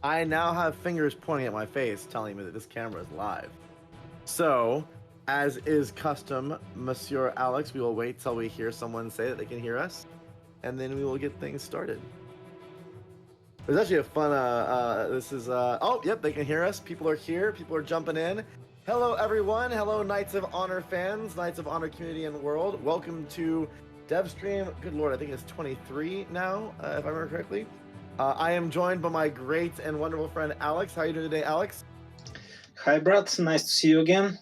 I now have fingers pointing at my face telling me that this camera is live. So, as is custom, Monsieur Alex, we will wait till we hear someone say that they can hear us, and then we will get things started. There's actually a fun, oh, yep, they can hear us. People are here. People are jumping in. Hello, everyone. Hello, Knights of Honor fans, Knights of Honor community and world. Welcome to DevStream. Good Lord, I think it's 23 now, if I remember correctly. I am joined by my great and wonderful friend, Alex. How are you doing today, Alex? Hi, Brad. Nice to see you again.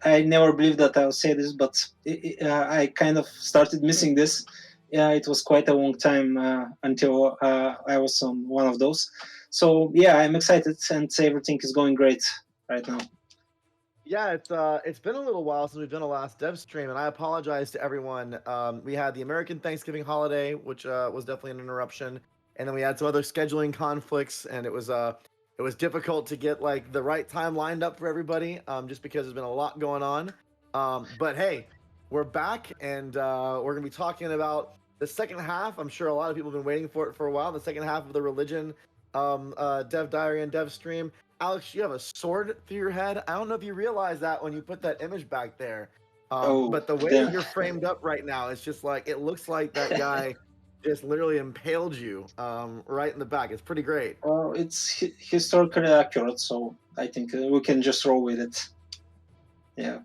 I never believed that I'll say this, but I kind of started missing this. Yeah, it was quite a long time until I was on one of those. So yeah, I'm excited, and everything is going great right now. Yeah, it's been a little while since we've done a last dev stream, and I apologize to everyone. We had the American Thanksgiving holiday, which was definitely an interruption, and then we had some other scheduling conflicts, and it was difficult to get like the right time lined up for everybody, just because there's been a lot going on. But hey, we're back, and we're gonna be talking about the second half. I'm sure a lot of people have been waiting for it for a while. The second half of the religion, dev diary and dev stream. Alex, you have a sword through your head. I don't know if you realize that when you put that image back there. Oh, But the way that damn. you're framed up right now, it's just like it looks like that guy just literally impaled you right in the back. It's pretty great. Well, it's historically accurate, so I think we can just roll with it. Yeah.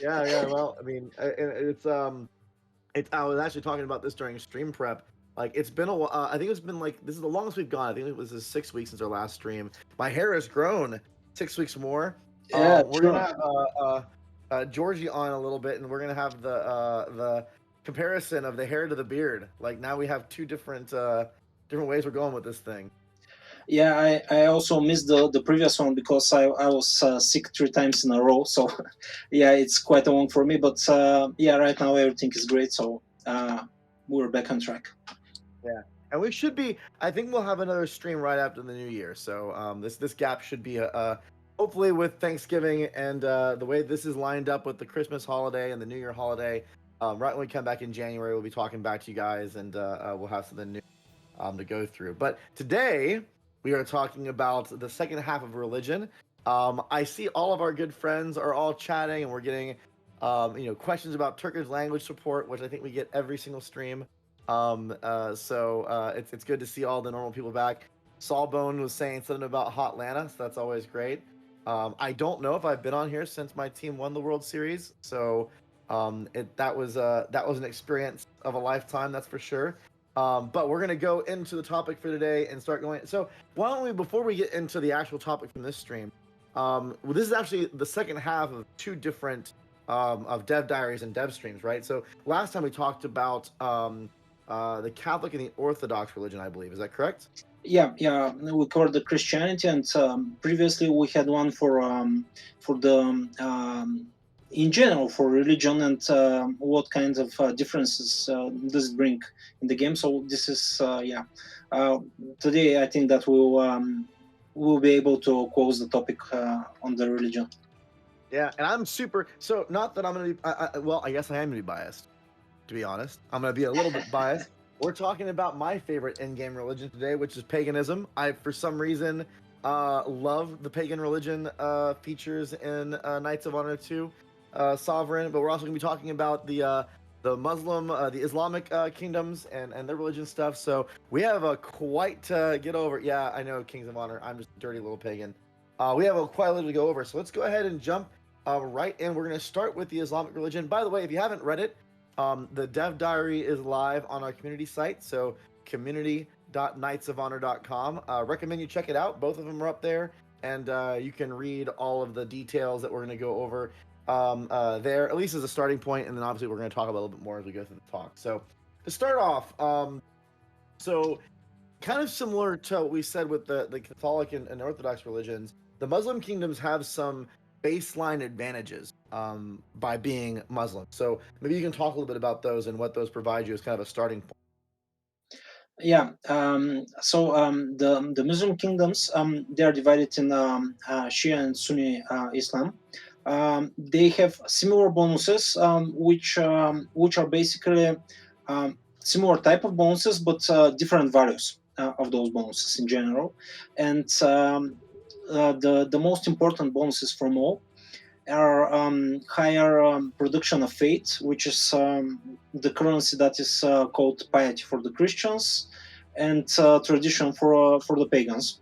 Yeah, yeah. Well, I mean, it's. I was actually talking about this during stream prep. Like, it's been a while. I think it's been like this is the longest we've gone. I think it was 6 weeks since our last stream. My hair has grown 6 weeks more. Yeah, We're gonna true. have Georgi on a little bit, and we're gonna have the comparison of the hair to the beard. Like now we have two different ways we're going with this thing. Yeah, I also missed the previous one because I was sick 3 times in a row. So, yeah, it's quite a long for me. But yeah, right now everything is great. So we're back on track. Yeah, and we should be. I think we'll have another stream right after the new year. So this gap should be hopefully with Thanksgiving and the way this is lined up with the Christmas holiday and the New Year holiday. Right when we come back in January, we'll be talking back to you guys, and we'll have something new to go through. But today we are talking about the second half of religion. I see all of our good friends are all chatting, and we're getting questions about Turkish language support, which I think we get every single stream. It's good to see all the normal people back. Sawbone was saying something about Hot Lana, so that's always great. I don't know if I've been on here since my team won the World Series, so that was an experience of a lifetime, that's for sure. But we're gonna go into the topic for today and start going. So why don't we, before we get into the actual topic from this stream, well, this is actually the second half of two different of dev diaries and dev streams, right? So last time we talked about the Catholic and the Orthodox religion, I believe. Is that correct? Yeah. We covered the Christianity, and previously we had one for the in general for religion and what kinds of differences does it bring in the game. So this is today I think that we'll be able to close the topic on the religion. Yeah, and I'm super. So not that I'm gonna be. Well, I guess I am gonna be biased. To be honest, I'm gonna be a little bit biased. We're talking about my favorite in-game religion today, which is paganism. I, for some reason, love the pagan religion features in Knights of Honor 2 Sovereign. But we're also gonna be talking about the Muslim, the Islamic kingdoms and their religion stuff. So we have a quite to get over. Yeah, I know Kings of Honor. I'm just a dirty little pagan. We have quite a little to go over. So let's go ahead and jump right in. We're gonna start with the Islamic religion. By the way, if you haven't read it, the dev diary is live on our community site, so community.knightsofhonor.com. Recommend you check it out. Both of them are up there, and you can read all of the details that we're going to go over there, at least as a starting point, and then obviously we're going to talk about a little bit more as we go through the talk. So to start off, so kind of similar to what we said with the Catholic and Orthodox religions, the Muslim kingdoms have some baseline advantages by being Muslim. So maybe you can talk a little bit about those and what those provide you as kind of a starting point. Yeah. The Muslim kingdoms they are divided in Shia and Sunni Islam. They have similar bonuses, which are basically similar type of bonuses but different values. of those bonuses in general. And the most important bonuses from all are higher production of faith, which is the currency that is called piety for the Christians, and tradition for the pagans.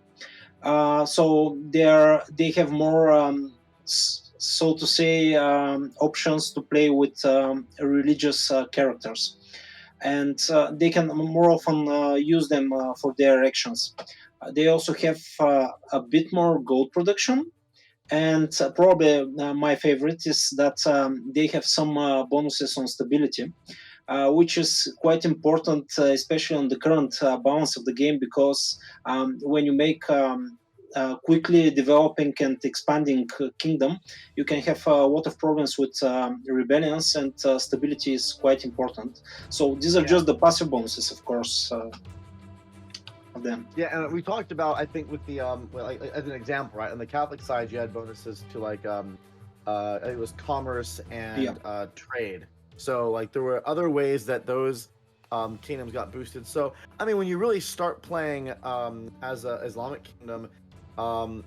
So they have more, so to say, options to play with religious characters, and they can more often use them for their actions. They also have a bit more gold production, and probably my favorite is that they have some bonuses on stability, which is quite important, especially on the current balance of the game, because when you make quickly developing and expanding kingdom, you can have a lot of problems with rebellions, and stability is quite important. So these are just the passive bonuses, of course, of them. Yeah, and we talked about, I think, with the well, like, as an example, right? On the Catholic side, you had bonuses to like it was commerce and trade. So like there were other ways that those kingdoms got boosted. So I mean, when you really start playing as a Islamic kingdom,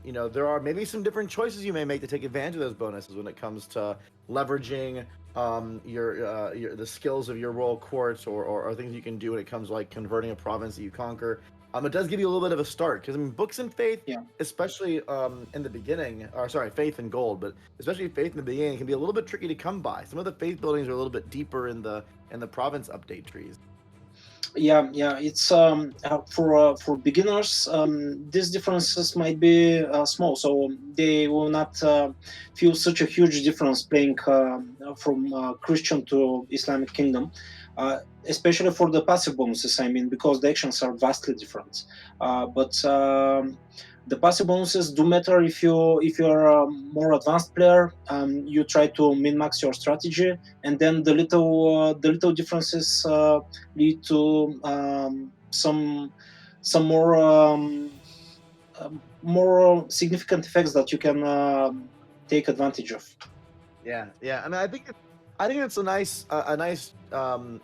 you know, there are maybe some different choices you may make to take advantage of those bonuses when it comes to leveraging your the skills of your royal courts, or things you can do when it comes to like converting a province that you conquer. It does give you a little bit of a start, because I mean, books and faith, especially in the beginning, or sorry, faith and gold, but especially faith in the beginning, can be a little bit tricky to come by. Some of the faith buildings are a little bit deeper in the province update trees. Yeah, it's for beginners, these differences might be small, so they will not feel such a huge difference playing from Christian to Islamic kingdom, especially for the passive bonuses, I mean, because the actions are vastly different. But the passive bonuses do matter if you're a more advanced player. You try to min-max your strategy, and then the little differences lead to some more significant effects that you can take advantage of. Yeah. I mean, I think it's a nice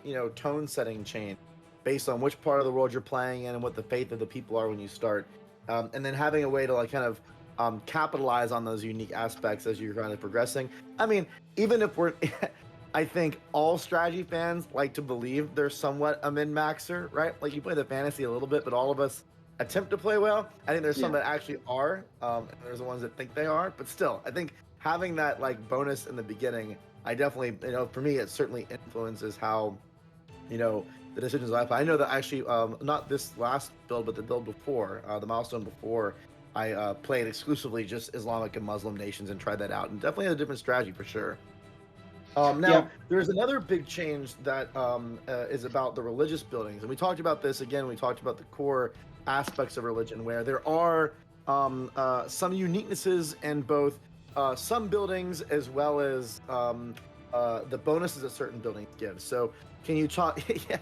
you know, tone setting change based on which part of the world you're playing in and what the faith of the people are when you start, and then having a way to like kind of capitalize on those unique aspects as you're kind of progressing. I mean, even if we're I think all strategy fans like to believe they're somewhat a min-maxer, right? Like you play the fantasy a little bit, but all of us attempt to play well. I think there's some that actually are, and there's the ones that think they are. But still, I think having that like bonus in the beginning, I definitely, you know, for me, it certainly influences how, you know, the decisions I play. I know that actually, not this last build, but the build before, the milestone before, I played exclusively just Islamic and Muslim nations and tried that out, and definitely had a different strategy for sure. Now, there's another big change that is about the religious buildings, and we talked about this again. We talked about the core aspects of religion, where there are some uniquenesses in both some buildings as well as the bonuses that certain buildings give. So, can you talk? Yeah.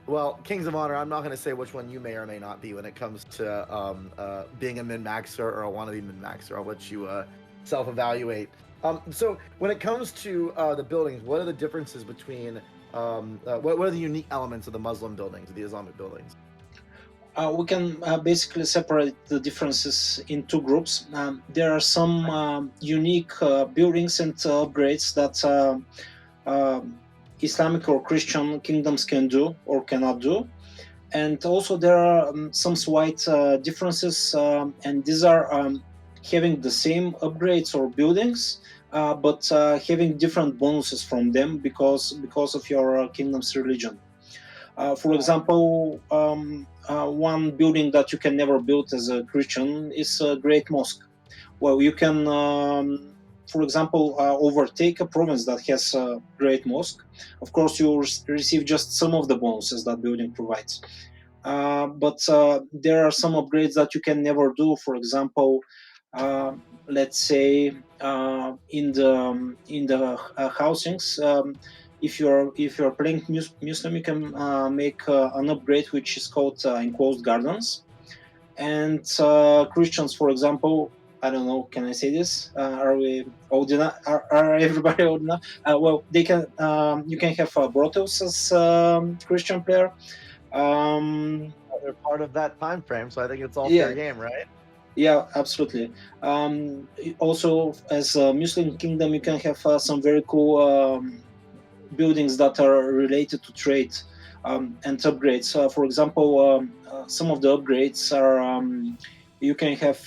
Well, Kings of Honor, I'm not going to say which one you may or may not be when it comes to being a min-maxer or a wannabe min-maxer. I'll let you self-evaluate. So when it comes to the buildings, what are the differences between, what are the unique elements of the Muslim buildings, of the Islamic buildings? We can basically separate the differences in two groups. There are some unique buildings and upgrades that Islamic or Christian kingdoms can do or cannot do. And also there are some slight differences, and these are having the same upgrades or buildings, but having different bonuses from them because of your kingdom's religion. For example, one building that you can never build as a Christian is a great mosque. Well, you can, for example, overtake a province that has a great mosque. Of course, you receive just some of the bonuses that building provides. But there are some upgrades that you can never do. For example, let's say in the housings, if you're playing Muslim, you can make an upgrade which is called enclosed gardens. And Christians, for example, I don't know, can I say this? Are we old enough? Are everybody old enough? Well, they can. You can have brothels as Christian player. they're part of that time frame, so I think it's all fair Yeah, game, right? yeah, absolutely. Also, as a Muslim kingdom, you can have some very cool buildings that are related to trade and upgrades. For example, some of the upgrades are you can have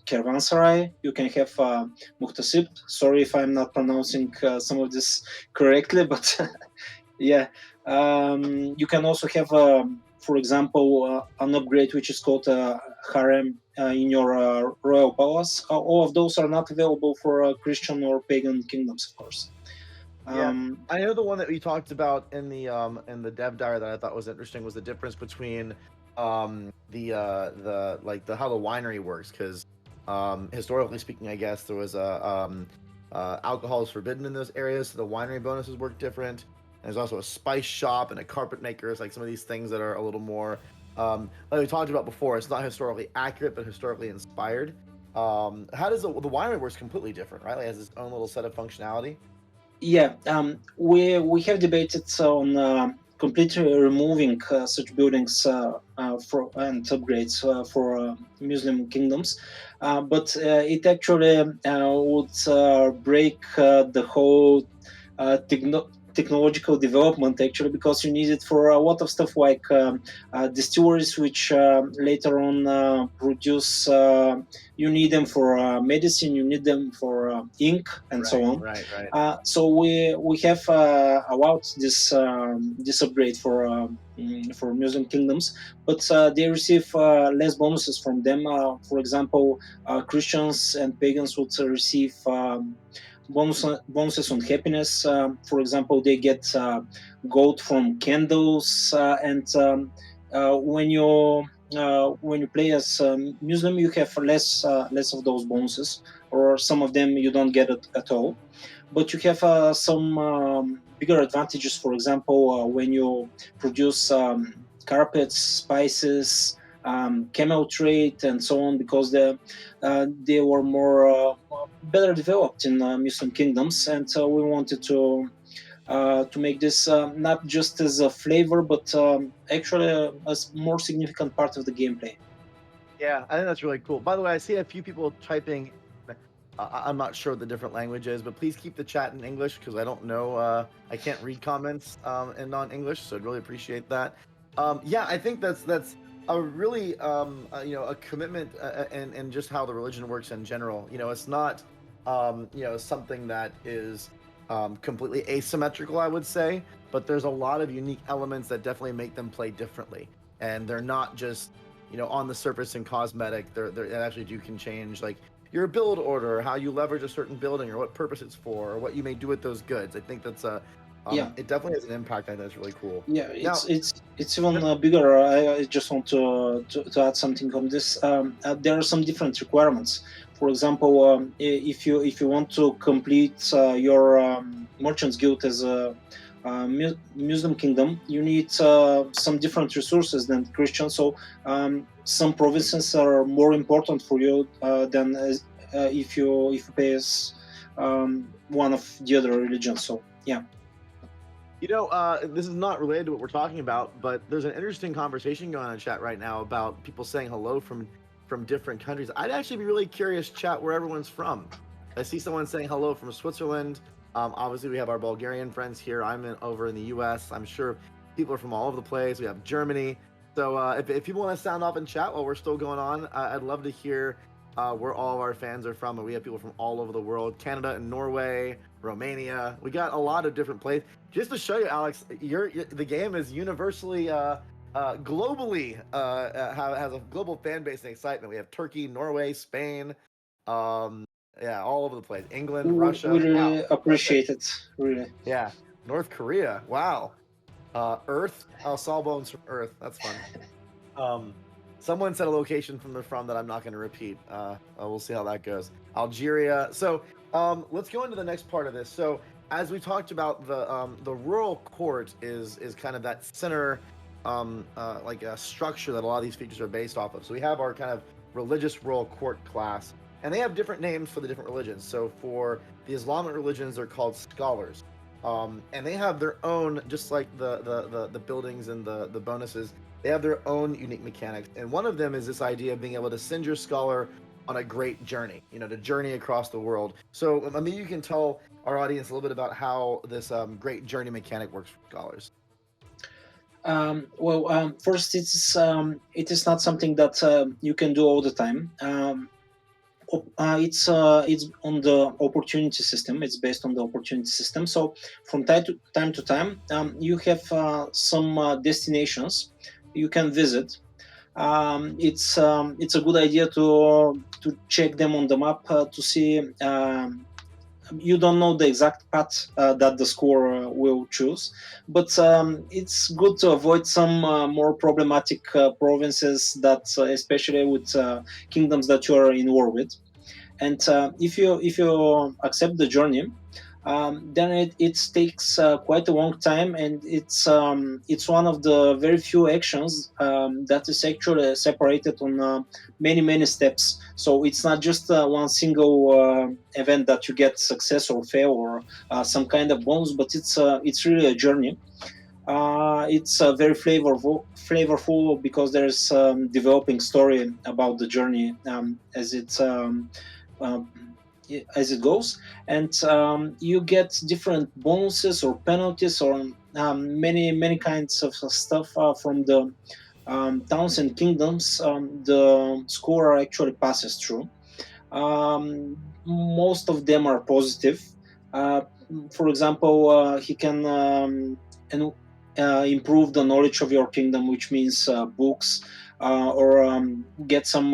caravanserai, you can have muhtasib. Sorry if I'm not pronouncing some of this correctly, but yeah. You can also have, for example, an upgrade which is called harem in your royal palace. All of those are not available for Christian or pagan kingdoms, of course. Yeah, Um, I know the one that we talked about in the dev diary that I thought was interesting was the difference between the like the how the winery works, because historically speaking, I guess there was a alcohol is forbidden in those areas, so the winery bonuses work different. There's also a spice shop and a carpet maker. It's like some of these things that are a little more like we talked about before. It's not historically accurate, but historically inspired. How does the winery works completely different, right? Like it has its own little set of functionality. Yeah, we have debated on completely removing such buildings for and upgrades for Muslim kingdoms, but it actually would break the whole technological development actually, because you need it for a lot of stuff like distilleries, which later on produce. You need them for medicine, you need them for ink, and so Right, on. right, right. So we have allowed this upgrade for Muslim kingdoms, but they receive less bonuses from them. For example, Christians and pagans would receive bonuses on happiness. For example, they get gold from candles, and when you play as Muslim, you have less of those bonuses, or some of them you don't get it at all. But you have some bigger advantages. For example, when you produce carpets, spices, camel trade, and so on, because they were more better developed in Muslim kingdoms, and we wanted to make this not just as a flavor, but actually a more significant part of the gameplay. Yeah, I think that's really cool. By the way, I see a few people typing. I'm not sure what the different language is, but please keep the chat in English because I don't know. I can't read comments in non-English, so I'd really appreciate that. Yeah, I think that's a really a commitment and just how the religion works in general. It's not something that is completely asymmetrical, I would say, but there's a lot of unique elements that definitely make them play differently, and they're not just on the surface and cosmetic. They actually can change like your build order, or how you leverage a certain building, or what purpose it's for, or what you may do with those goods. I think that's Yeah, it definitely has an impact. I think that's really cool. yeah, Now, it's even bigger. I just want to add something on this. There are some different requirements. For example, if you want to complete your merchants guild as a Muslim kingdom, you need some different resources than Christian. So some provinces are more important for you than if you pay as one of the other religions. So yeah. this is not related to what we're talking about, but there's an interesting conversation going on in chat right now about people saying hello from different countries. I'd actually be really curious, chat, where everyone's from. I see someone saying hello from Switzerland. Obviously, we have our Bulgarian friends here. Over in the U.S. I'm sure people are from all over the place. We have Germany. So if people want to sound off in chat while we're still going on, I'd love to hear where all of our fans are from. And we have people from all over the world: Canada and Norway, Romania. We got a lot of different places. Just to show you, Alex, the game is universally, globally, has a global fan base and excitement. We have Turkey, Norway, Spain, yeah, all over the place. England, We Russia. Wow, really appreciate it, really. yeah, North Korea. Wow, Earth. Oh, Sawbones from Earth. That's fun. Um, Someone said a location from they're from that I'm not going to repeat. We'll see how that goes. Algeria. So let's go into the next part of this. So as we talked about, the rural court is kind of that center, like a structure that a lot of these features are based off of. So we have our kind of religious rural court class, and they have different names for the different religions. So for the Islamic religions, they're called scholars. and they have their own, just like the buildings and the bonuses. They have their own unique mechanics, and one of them is this idea of being able to send your scholar on a great journey, to journey across the world. So, I mean, you can tell our audience a little bit about how this great journey mechanic works for scholars. First, it is not something that you can do all the time. It's on the opportunity system. It's based on the opportunity system. So from time to time, you have some destinations you can visit. It's a good idea to check them on the map to see. You don't know the exact path that the score will choose, but it's good to avoid some more problematic provinces that, especially with kingdoms that you are in war with. And if you accept the journey, then it takes quite a long time, and it's one of the very few actions that is actually separated on many steps. So it's not just one single event that you get success or fail or some kind of bonus, but it's really a journey. It's very flavorful because there's developing story about the journey uh, as it goes, and you get different bonuses or penalties or many kinds of stuff from the towns and kingdoms the scorer actually passes through. Most of them are positive. Uh, for example, he can improve the knowledge of your kingdom, which means books, or get some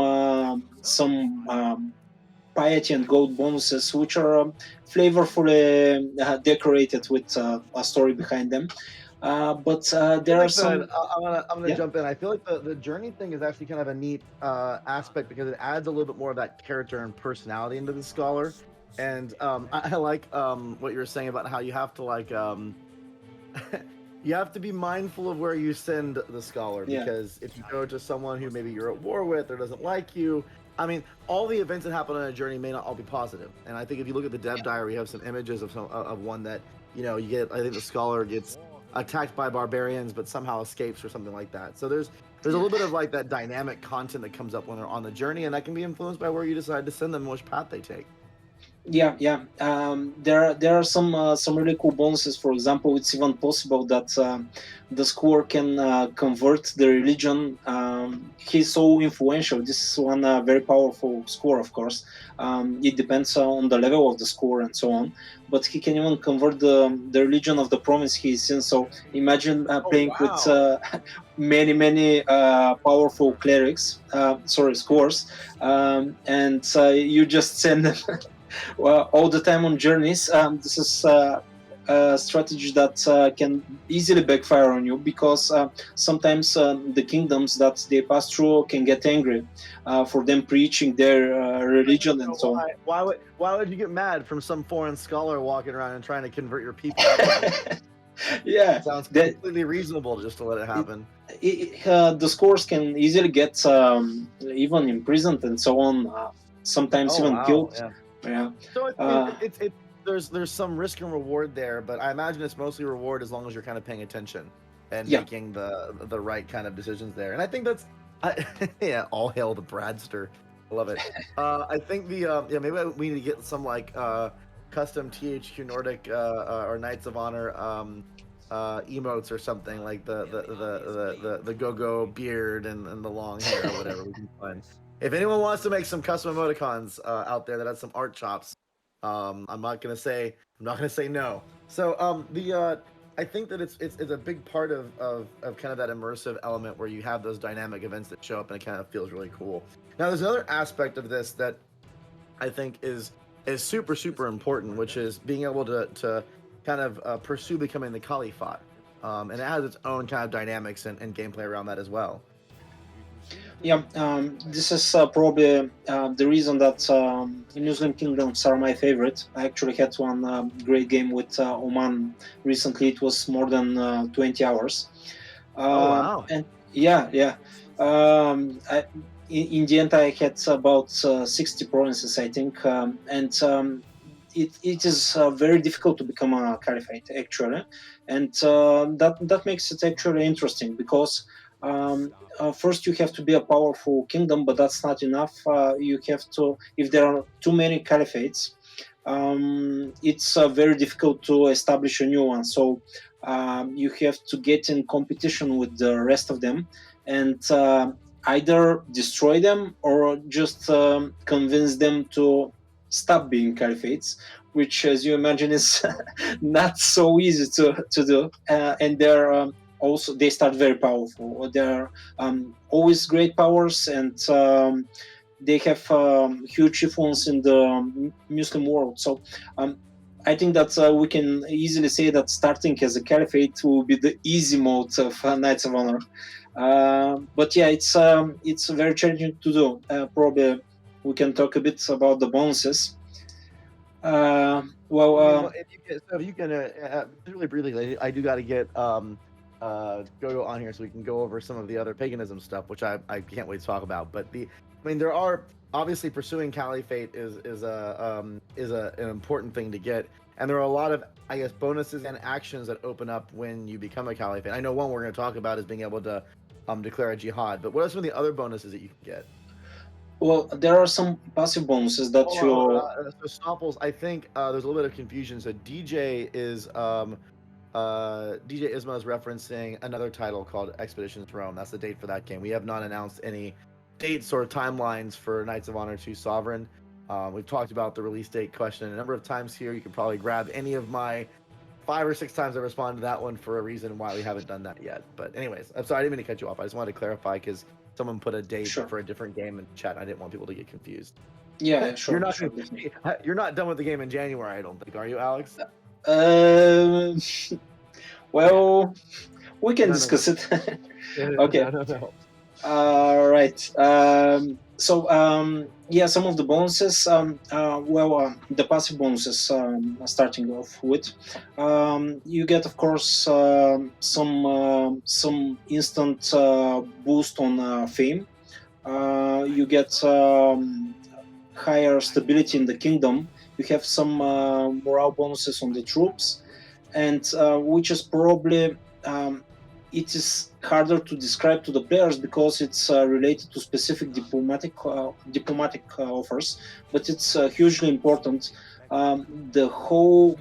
piety and gold bonuses, which are flavorfully decorated with a story behind them. But I feel there are like some, I'm gonna yeah, jump in. I feel like the journey thing is actually kind of a neat aspect because it adds a little bit more of that character and personality into the scholar. And I like what you were saying about how you have to you have to be mindful of where you send the scholar, yeah, because if you go to someone who maybe you're at war with or doesn't like you, I mean, all the events that happen on a journey may not all be positive. And I think if you look at the dev diary, we have some images of one that you get. I think the scholar gets attacked by barbarians, but somehow escapes or something like that. So there's a yeah. little bit of like that dynamic content that comes up when they're on the journey, and that can be influenced by where you decide to send them and which path they take. Yeah. There are some really cool bonuses. For example, it's even possible that the score can convert the religion. He's so influential. This is one very powerful score, of course. It depends on the level of the score and so on. But he can even convert the religion of the province he's in. So imagine Oh playing with wow! many powerful clerics. Sorry, scores, and you just send them well, all the time on journeys. This is a strategy that can easily backfire on you because sometimes the kingdoms that they pass through can get angry for them preaching their religion and So so on. why would you get mad from some foreign scholar walking around and trying to convert your people? That Yeah, sounds that completely reasonable just to let it it, happen. the scores can easily get even imprisoned and so on. Sometimes Oh even wow, killed. yeah. Yeah. So Uh, there's some risk and reward there, but I imagine it's mostly reward as long as you're kind of paying attention and yeah. making the right kind of decisions there. And I think I, yeah, all hail the Bradster. I love it. I think yeah, maybe we need to get some like custom THQ Nordic or Knights of Honor emotes or something, like the go-go beard and the long hair or whatever we can find. If anyone wants to make some custom emoticons out there that has some art chops, I'm not gonna say no. So the I think that it's a big part of kind of that immersive element where you have those dynamic events that show up and it kind of feels really cool. Now there's another aspect of this that I think is super important, which is being able to kind of pursue becoming the Caliphate, and it has its own kind of dynamics and gameplay around that as well. Yeah, this is probably the reason that Muslim kingdoms are my favorite. I actually had one great game with Oman recently. It was more than 20 hours. Oh wow! And yeah. In the end, I had about 60 provinces, I think. And it is very difficult to become a caliphate actually, and that makes it actually interesting because first you have to be a powerful kingdom, but that's not enough. You have to, if there are too many caliphates, it's very difficult to establish a new one. So you have to get in competition with the rest of them, and either destroy them or just convince them to stop being caliphates, which, as you imagine, is not so easy to do. And they're also, they start very powerful. They're always great powers, and they have huge influence in the Muslim world. So I think that we can easily say that starting as a caliphate will be the easy mode of Knights of Honor. But yeah, it's very challenging to do. Probably we can talk a bit about the bonuses. I mean, well, if you can really briefly, I do got to get Gogo on here so we can go over some of the other paganism stuff, which I can't wait to talk about. But I mean, there are obviously pursuing caliphate is an important thing to get, and there are a lot of, I guess, bonuses and actions that open up when you become a caliphate. I know one we're going to talk about is being able to declare a jihad, but what are some of the other bonuses that you can get? Well, there are some passive bonuses that Hold on, you. so Stopples, I think there's a little bit of confusion. So DJ Isma is referencing another title called Expeditions Rome. That's the date for that game. We have not announced any dates or timelines for Knights of Honor 2 Sovereign. We've talked about the release date question a number of times here. You can probably grab any of my 5 or 6 times I responded to that one for a reason why we haven't done that yet. But anyways, I'm sorry, I didn't mean to cut you off. I just wanted to clarify because someone put a date Sure. for a different game in chat. I didn't want people to get confused. Yeah, sure. You're not done with the game in January, I don't think, are you, Alex? Well, we can discuss it. Okay. No. All right. Yeah, some of the bonuses. The passive bonuses. Starting off with, you get, of course, some instant boost on fame. You get higher stability in the kingdom. You have some morale bonuses on the troops, and which is probably it is harder to describe to the players because it's related to specific diplomatic offers, but it's hugely important. The whole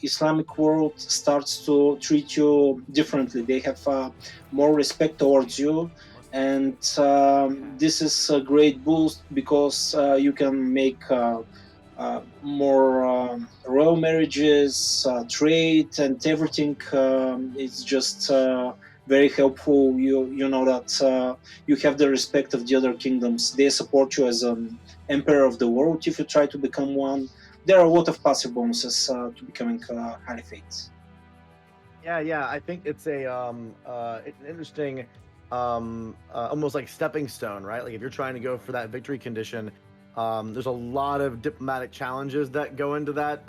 Islamic world starts to treat you differently. They have more respect towards you, and this is a great boost because you can make more royal marriages, trade, and everything. It's just very helpful. You know that you have the respect of the other kingdoms. They support you as an emperor of the world if you try to become one. There are a lot of passive bonuses to becoming caliphate. Yeah. I think it's an interesting, almost like stepping stone, right? Like if you're trying to go for that victory condition, there's a lot of diplomatic challenges that go into that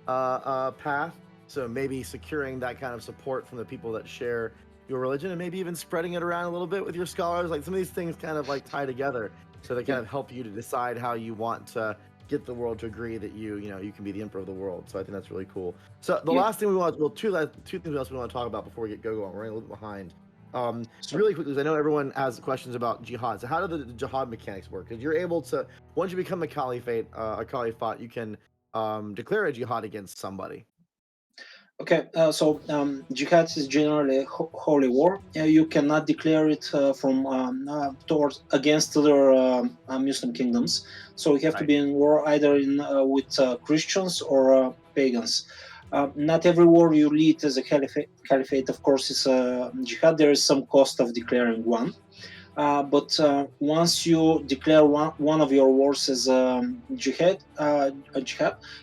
path. So maybe securing that kind of support from the people that share your religion, and maybe even spreading it around a little bit with your scholars. Like some of these things kind of like tie together, so they kind of help you to decide how you want to get the world to agree that you can be the emperor of the world. So I think that's really cool. So the last thing we want, two things else we want to talk about before we get Gogo on. We're running a little bit behind. Really quickly, because I know everyone has questions about jihad. So how do the jihad mechanics work? Because you're able to, once you become a caliphate, you can declare a jihad against somebody. Okay, jihad is generally a holy war. You cannot declare it from towards against other Muslim kingdoms. So you have to be in war either with Christians or pagans. Not every war you lead as a caliphate, of course, is a jihad. There is some cost of declaring one. But once you declare one of your wars as jihad,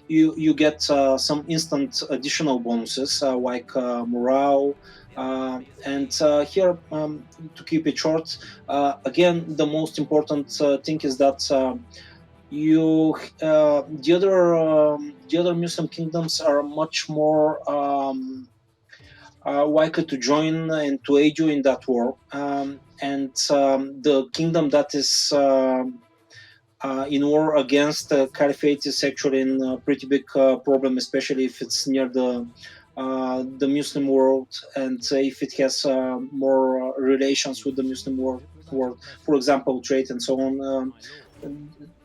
you get some instant additional bonuses like morale. And here, to keep it short, again, the most important thing is that the other Muslim kingdoms are much more likely to join and to aid you in that war. And the kingdom that is in war against the Caliphate is actually a pretty big problem, especially if it's near the Muslim world, and if it has more relations with the Muslim world, for example, trade and so on.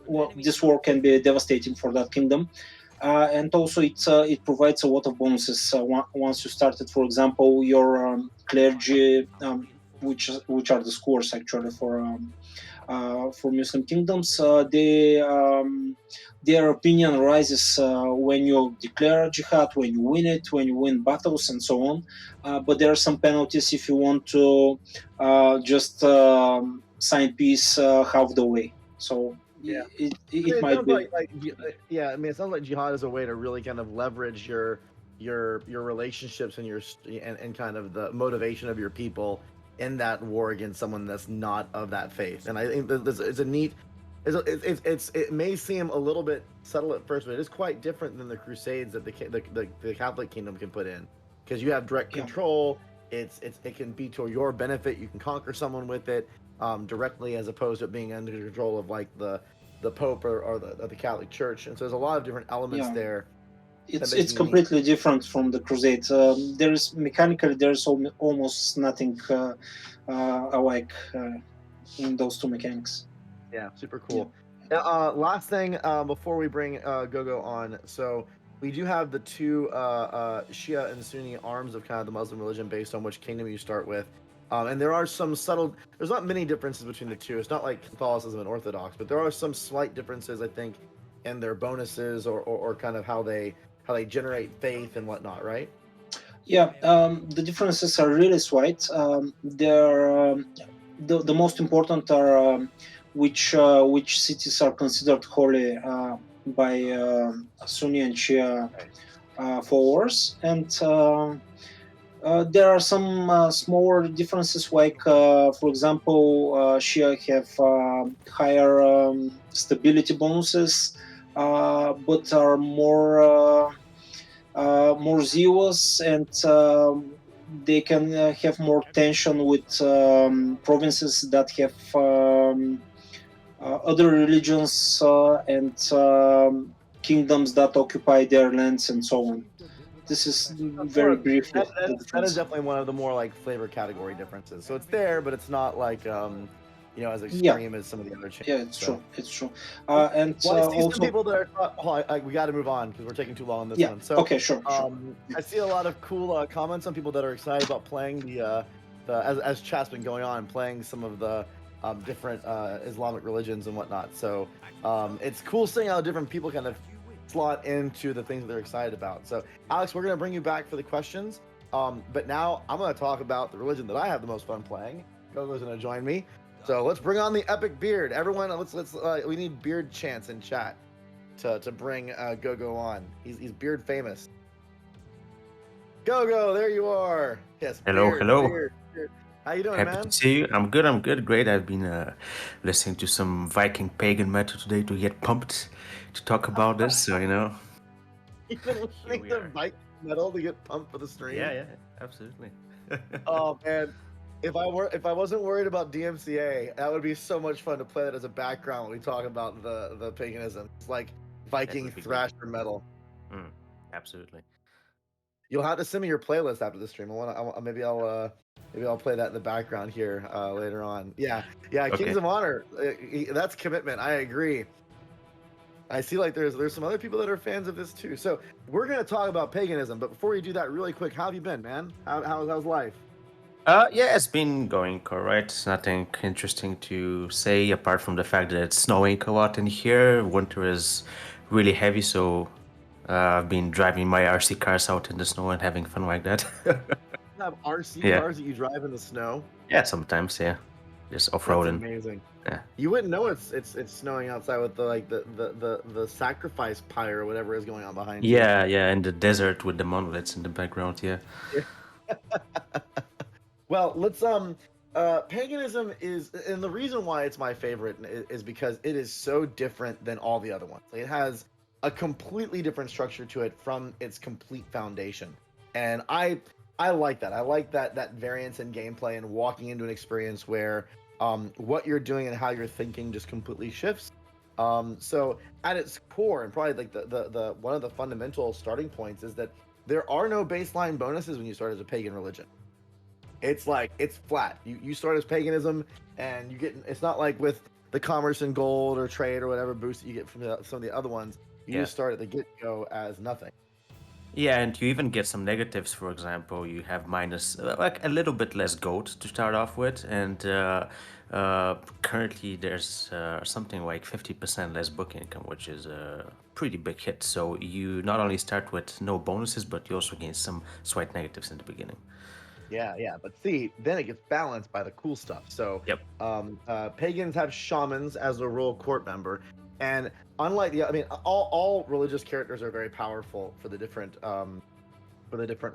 Well, this war can be devastating for that kingdom. And also it provides a lot of bonuses once you started. For example, your clergy, which are the scores actually for Muslim kingdoms, their opinion rises when you declare jihad, when you win it, when you win battles, and so on. But there are some penalties if you want to just sign peace half the way. So Yeah. it It might sounds be. yeah. I mean, it sounds like jihad is a way to really kind of leverage your relationships and and kind of the motivation of your people in that war against someone that's not of that faith. And I think this is a neat. It may seem a little bit subtle at first, but it is quite different than the crusades that the Catholic kingdom can put in, because you have direct Yeah. control. It can be to your benefit. You can conquer someone with it directly, as opposed to it being under control of like the Pope or the Catholic Church. And so there's a lot of different elements Yeah. there that make It's it unique. completely different from the crusade. There is mechanically there's almost nothing alike in those two mechanics. Yeah, super Yeah. cool. Last thing before we bring Gogo on, so we do have the two Shia and Sunni arms of kind of the Muslim religion based on which kingdom you start with. And there are some subtle, there's not many differences between the two. It's not like Catholicism and Orthodox, but there are some slight differences, I think, in their bonuses or kind of how they generate faith and whatnot, right? Yeah, the differences are really slight. They're the most important are which cities are considered holy by Sunni and Shia followers, and there are some smaller differences, like, for example, Shia have higher stability bonuses, but are more zealous, and they can have more tension with provinces that have other religions and kingdoms that occupy their lands and so on. This is very More, briefly the that is difference. definitely one of the more like flavor category differences. So it's there, but it's not like as Yeah, extreme as some of the other yeah, changes. it's So true. It's true. well, And well, I see some also, people that are. We got to move on because we're taking too long on this yeah, one. So okay, sure, sure. I see a lot of cool comments on people that are excited about playing the as chat's been going on, playing some of the different Islamic religions and whatnot. So it's cool seeing how different people kind of slot into the things that they're excited about. So Alex, we're gonna bring you back for the questions. But now I'm gonna talk about the religion that I have the most fun playing. Gogo's gonna join me. So let's bring on the epic beard. Everyone, let's we need beard chants in chat to bring Gogo on. He's beard famous. Gogo, there you are. Yes, Hello, hello. beard. How you doing, Happy man? to see you. I'm good, great. I've been listening to some Viking pagan metal today to get pumped to talk about this. So, You've been here listening we to are. Viking metal to get pumped for the stream. Yeah, absolutely. Oh man, if I wasn't worried about DMCA, that would be so much fun to play that as a background when we talk about the paganism. It's like Viking would be great. thrasher metal. Absolutely. You'll have to send me your playlist after the stream. Maybe I'll play that in the background here later on. Yeah, Okay. Kings of Honor. That's commitment. I agree. I see like there's some other people that are fans of this too. So we're gonna talk about paganism, but before we do that, really quick, how have you been, man? How's life? Yeah, it's been going all right. Nothing interesting to say apart from the fact that it's snowing a lot in here. Winter is really heavy, so I've been driving my RC cars out in the snow and having fun like that. You have RC Yeah. cars that you drive in the snow. Yeah, sometimes, yeah. Just That's off-roading. amazing. Yeah. You wouldn't know it's snowing outside with the sacrifice pyre or whatever is going on behind you. Yeah, in the desert with the monoliths in the background, yeah. Well, let's paganism is, and the reason why it's my favorite is because it is so different than all the other ones. Like, it has a completely different structure to it from its complete foundation, and I like that. I like that variance in gameplay and walking into an experience where what you're doing and how you're thinking just completely shifts. So at its core, and probably like the one of the fundamental starting points is that there are no baseline bonuses when you start as a pagan religion. It's like it's flat. You start as paganism, and you get. It's not like with the commerce and gold or trade or whatever boost that you get from some of the other ones. You Yeah. just start at the get go as nothing. Yeah, and you even get some negatives. For example, you have minus like a little bit less gold to start off with, and currently there's something like 50% less book income, which is a pretty big hit. So you not only start with no bonuses, but you also gain some slight negatives in the beginning. Yeah. But see, then it gets balanced by the cool stuff. So, Yep. pagans have shamans as a royal court member, and unlike I mean, all religious characters are very powerful for the different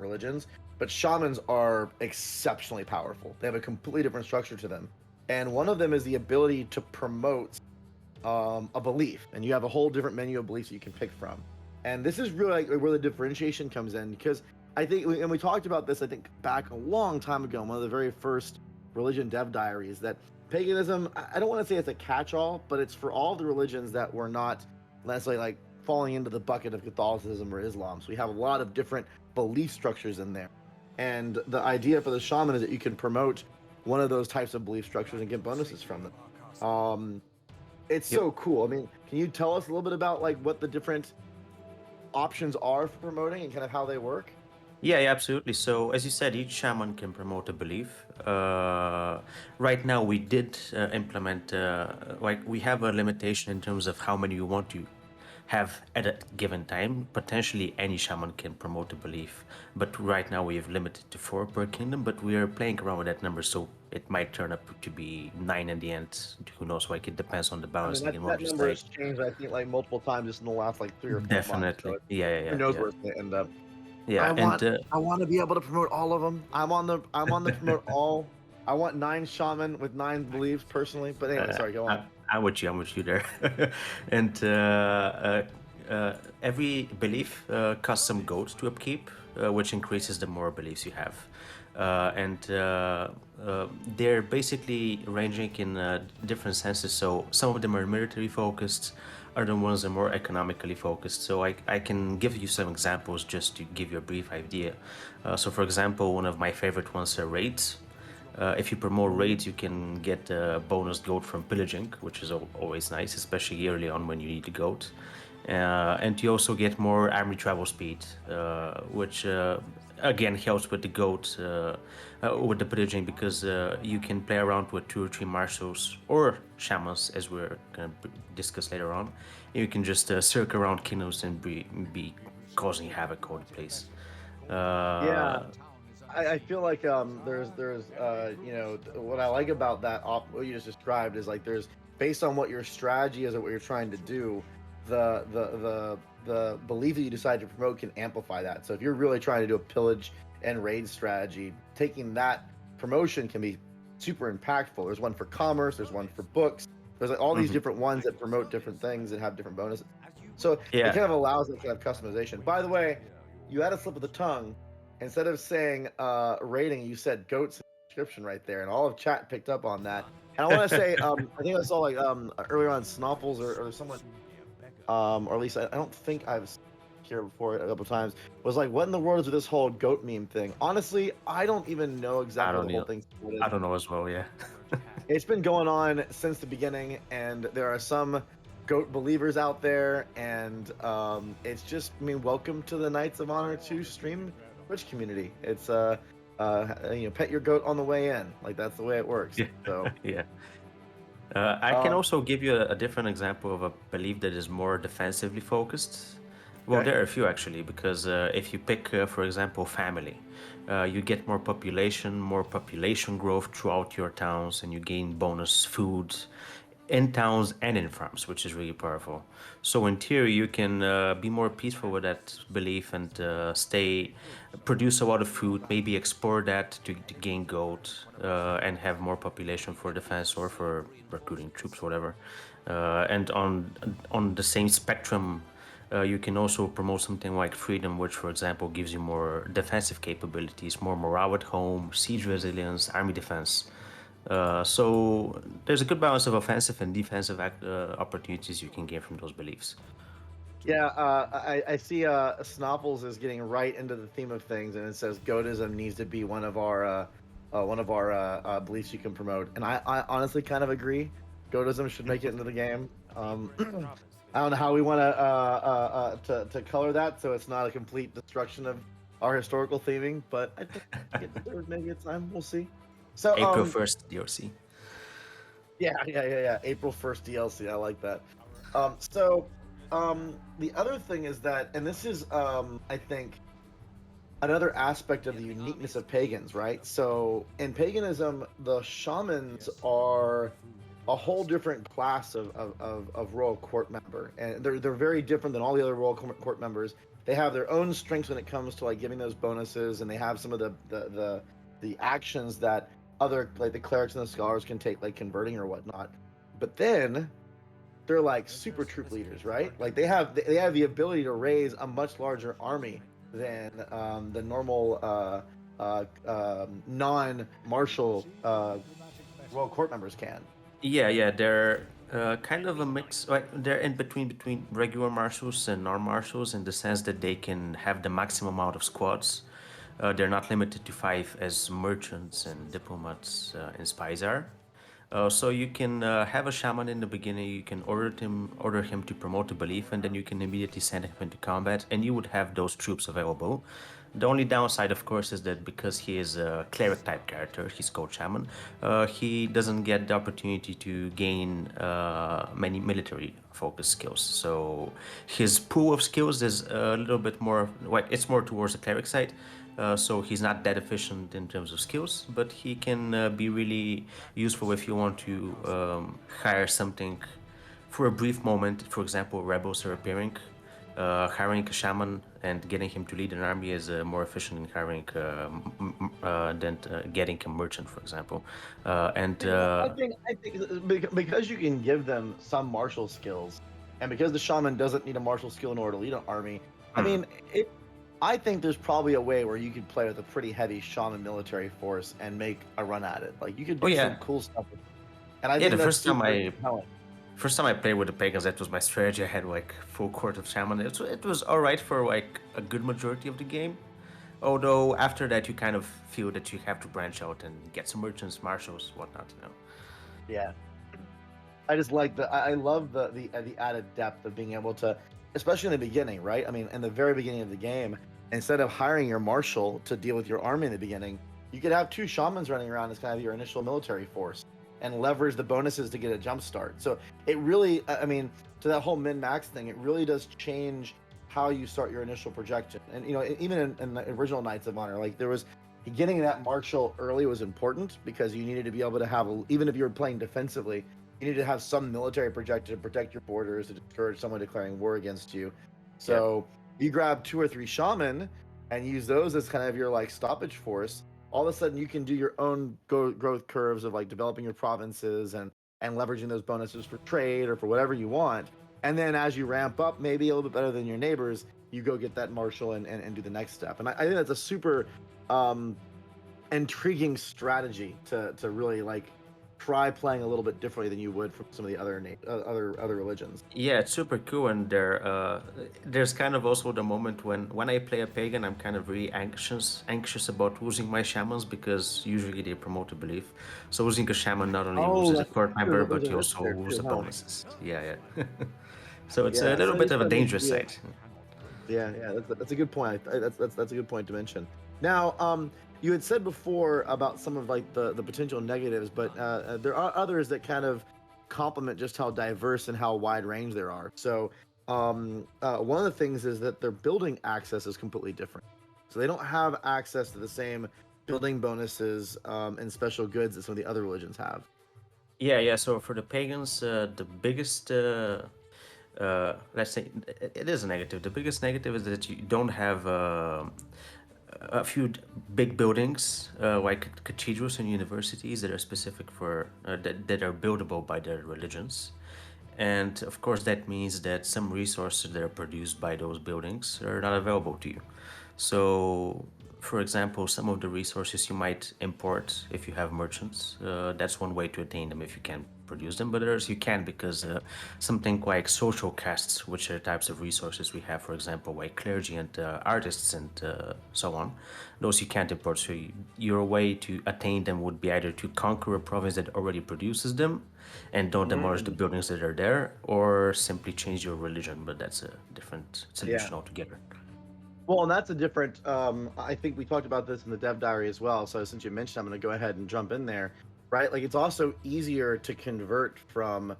religions, but shamans are exceptionally powerful. They have a completely different structure to them, and one of them is the ability to promote a belief, and you have a whole different menu of beliefs that you can pick from. And this is really like where the differentiation comes in, because I think, and we talked about this, I think back a long time ago, in one of the very first religion dev diaries, that paganism, I don't want to say it's a catch-all, but it's for all the religions that were not necessarily like falling into the bucket of Catholicism or Islam. So we have a lot of different belief structures in there. And the idea for the shaman is that you can promote one of those types of belief structures and get bonuses from them. It's Yep. so cool. I mean, can you tell us a little bit about like what the different options are for promoting and kind of how they work? Yeah, absolutely. So, as you said, each shaman can promote a belief. Right now, we did implement, like, we have a limitation in terms of how many you want to have at a given time. Potentially, any shaman can promote a belief, but right now we have limited to 4 per kingdom. But we are playing around with that number, so it might turn up to be 9 in the end. Who knows? Like, it depends on the I mean, balancing and what that we number decide. has changed, I think, like multiple times just in the last like 3 or 4 months. So Definitely. Yeah, who knows yeah. where it's going to end up? Yeah, and I want to be able to promote all of them. I'm on the promote all. I want 9 shaman with 9 beliefs personally. But anyway, sorry, go on. I'm with you there. And every belief costs some gold to upkeep, which increases the more beliefs you have. And they're basically ranging in different senses. So some of them are military focused, other ones are more economically focused. So I can give you some examples just to give you a brief idea. So for example, one of my favorite ones are raids. If you promote raids, you can get bonus gold from pillaging, which is always nice, especially early on when you need the gold. And you also get more army travel speed, which again helps with the gold, with the pillaging, because you can play around with 2 or 3 marshals or shamans, as we're going to discuss later on. You can just circle around kingdoms and be causing havoc all the place. Yeah, Uh, I feel like there's what I like about that what you just described is like there's based on what your strategy is or what you're trying to do, the belief that you decide to promote can amplify that. So if you're really trying to do a pillage and raid strategy, taking that promotion can be super impactful. There's one for commerce, there's one for books, there's like all these mhm. different ones that promote different things and have different bonuses. So it Yeah. kind of allows that kind of customization. By the way, you had a slip of the tongue. Instead of saying rating, you said goats in the description right there, and all of chat picked up on that. And I want to say, I think I saw like earlier on Snoffles or someone, or at least I don't think I've here before a couple times, was like, what in the world is with this whole goat meme thing? Honestly, I don't even know I exactly what don't the whole know. thing I started. don't know as well. Yeah. It's been going on since the beginning, and there are some goat believers out there, and it's just, I mean, welcome to the Knights of Honor 2 stream Twitch community. It's pet your goat on the way in, like that's the way it works. Yeah. So Yeah. I can um also give you a different example of a belief that is more defensively focused. Well, okay. there are a few actually, because if you pick, for example, family, you get more population growth throughout your towns, and you gain bonus food in towns and in farms, which is really powerful. So in theory, you can be more peaceful with that belief and produce a lot of food, maybe export that to gain gold, and have more population for defense or for recruiting troops, whatever. And on the same spectrum, you can also promote something like freedom, which, for example, gives you more defensive capabilities, more morale at home, siege resilience, army defense. So there's a good balance of offensive and defensive opportunities you can gain from those beliefs. Yeah, I see Snopples is getting right into the theme of things, and it says Godism needs to be one of our beliefs you can promote. And I honestly kind of agree. Godism should make it into the game. I don't know how we want to color that so it's not a complete destruction of our historical theming, but I think it deserves maybe it's time. We'll see. So April 1st, DOC. yeah. April 1st DLC. I like that. The other thing is that, and this is, I think, another aspect of the uniqueness of pagans, right? So in paganism, the shamans are a whole different class of royal court member, and they're very different than all the other royal court members. They have their own strengths when it comes to like giving those bonuses, and they have some of the actions that other like the clerics and the scholars can take, like converting or whatnot. But then they're like super troop leaders, right? Like they have the ability to raise a much larger army than the normal non-martial royal court members can. Yeah, they're kind of a mix. Like they're in between regular marshals and non-marshals in the sense that they can have the maximum amount of squads. They're not limited to 5 as merchants and diplomats and spies are. So you can have a shaman in the beginning. You can order him to promote a belief, and then you can immediately send him into combat, and you would have those troops available. The only downside, of course, is that because he is a cleric type character, he's called shaman, he doesn't get the opportunity to gain many military focused skills. So his pool of skills is a little bit more, well, it's more towards the cleric side. So he's not that efficient in terms of skills, but he can be really useful if you want to hire something for a brief moment. For example, rebels are appearing. Hiring a shaman and getting him to lead an army is more efficient than hiring than getting a merchant, for example. I think because you can give them some martial skills, and because the shaman doesn't need a martial skill in order to lead an army. I Hmm. mean, I think there's probably a way where you could play with a pretty heavy shaman military force and make a run at it. Like you could Oh do some yeah, cool stuff, and I yeah. think The that's first time super I compelling. First time I played with the Pagans, that was my strategy. I had like full court of shaman. It was all right for like a good majority of the game. Although after that, you kind of feel that you have to branch out and get some merchants, marshals, whatnot. Yeah, I just like I love the added depth of being able to, especially in the beginning, right? I mean, in the very beginning of the game, instead of hiring your marshal to deal with your army in the beginning, you could have two shamans running around as kind of your initial military force and leverage the bonuses to get a jump start. So it really, I mean, to that whole min max thing, it really does change how you start your initial projection. And you know, even in the original Knights of Honor, like there was getting that marshal early was important because you needed to be able to have, even if you were playing defensively, you need to have some military projected to protect your borders to discourage someone declaring war against you. Yeah. So you grab 2 or 3 shaman and use those as kind of your like stoppage force. All of a sudden, you can do your own growth curves of like developing your provinces and leveraging those bonuses for trade or for whatever you want. And then as you ramp up, maybe a little bit better than your neighbors, you go get that marshal and do the next step. And I think that's a super um, intriguing strategy to really like try playing a little bit differently than you would from some of the other religions. Yeah, it's super cool, and there's kind of also the moment when I play a pagan, I'm kind of really anxious about losing my shamans because usually they promote a belief. So losing a shaman not only Oh, loses a that's court member, true. There's but a you risk also there lose too, the huh? bonuses. Yeah. So it's a Yeah, little so you bit just of a gotta make dangerous yeah, side. yeah. That's a good point. That's a good point to mention. Now, you had said before about some of like the potential negatives, but there are others that kind of complement just how diverse and how wide range there are. So, one of the things is that their building access is completely different. So they don't have access to the same building bonuses and special goods that some of the other religions have. Yeah. So for the pagans, the biggest, let's say, it is a negative. The biggest negative is that you don't have a few big buildings like cathedrals and universities that are specific for that are buildable by their religions. And of course, that means that some resources that are produced by those buildings are not available to you. So for example, some of the resources you might import if you have merchants. That's one way to attain them if you can produce them, but others you can because something like social castes, which are types of resources we have, for example, like clergy and artists and so on, those you can't import. So your way to attain them would be either to conquer a province that already produces them and don't demolish the buildings that are there, or simply change your religion, but that's a different solution Yeah. altogether. Well, and that's a different. I think we talked about this in the dev diary as well. So since you mentioned, I'm going to go ahead and jump in there, right? Like it's also easier to convert from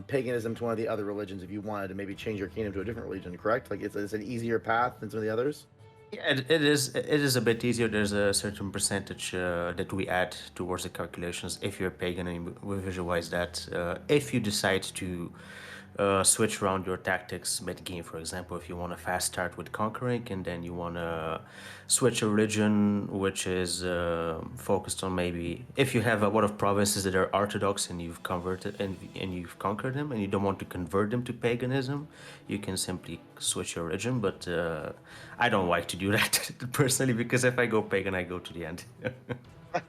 paganism to one of the other religions if you wanted to maybe change your kingdom to a different religion, correct? Like it's an easier path than some of the others. Yeah, it is. It is a bit easier. There's a certain percentage that we add towards the calculations if you're pagan, and we visualize that. If you decide to switch around your tactics mid-game, for example, if you want to fast start with conquering and then you want to switch a religion which is focused on, maybe if you have a lot of provinces that are orthodox and you've converted and you've conquered them and you don't want to convert them to paganism, you can simply switch your religion. But I don't like to do that personally, because if I go pagan, I go to the end. But